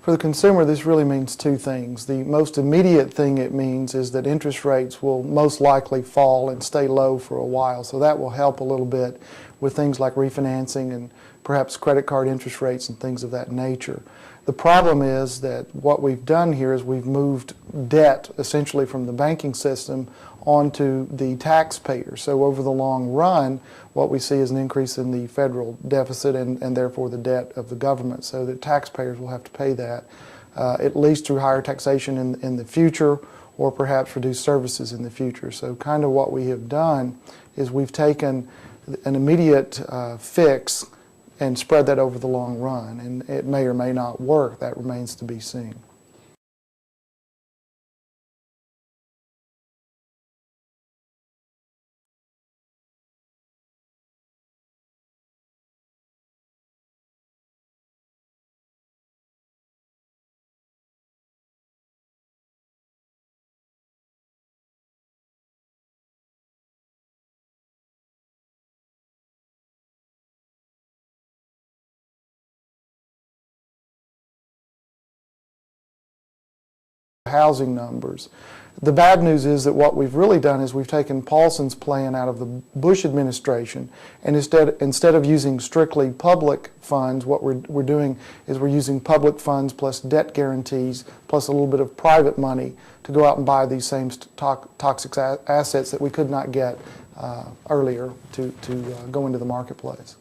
For the consumer, this really means two things. The most immediate thing it means is that interest rates will most likely fall and stay low for a while, so that will help a little bit with things like refinancing and perhaps credit card interest rates and things of that nature. The problem is that what we've done here is we've moved debt essentially from the banking system onto the taxpayer. So over the long run, what we see is an increase in the federal deficit and therefore the debt of the government. So the taxpayers will have to pay that, at least through higher taxation in the future, or perhaps reduced services in the future. So kind of what we have done is we've taken an immediate fix and spread that over the long run, and it may or may not work. That remains to be seen. Housing numbers. The bad news is that what we've really done is we've taken Paulson's plan out of the Bush administration, and instead of using strictly public funds, what we're doing is we're using public funds plus debt guarantees plus a little bit of private money to go out and buy these same toxic assets that we could not get earlier to go into the marketplace.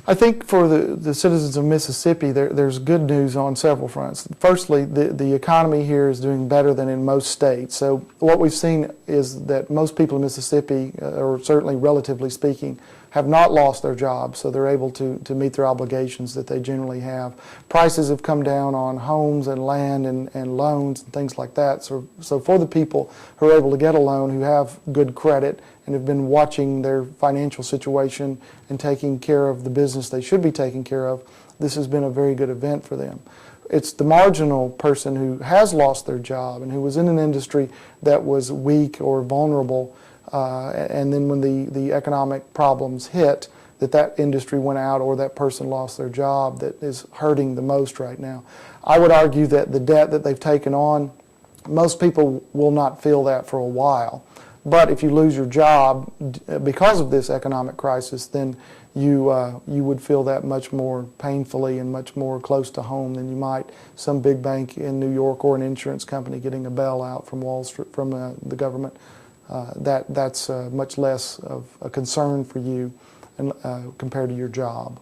I think for the citizens of Mississippi, there's good news on several fronts. Firstly, the economy here is doing better than in most states. So what we've seen is that most people in Mississippi, or certainly relatively speaking, have not lost their jobs, so they're able to meet their obligations that they generally have. Prices have come down on homes and land and loans and things like that. So for the people who are able to get a loan, who have good credit and have been watching their financial situation and taking care of the business they should be taking care of, this has been a very good event for them. It's the marginal person who has lost their job and who was in an industry that was weak or vulnerable, and then when the economic problems hit, that industry went out or that person lost their job, that is hurting the most right now. I would argue that the debt that they've taken on, most people will not feel that for a while. But if you lose your job because of this economic crisis, then you would feel that much more painfully and much more close to home than you might some big bank in New York or an insurance company getting a bailout from Wall Street, from the government. That's much less of a concern for you and, compared to your job.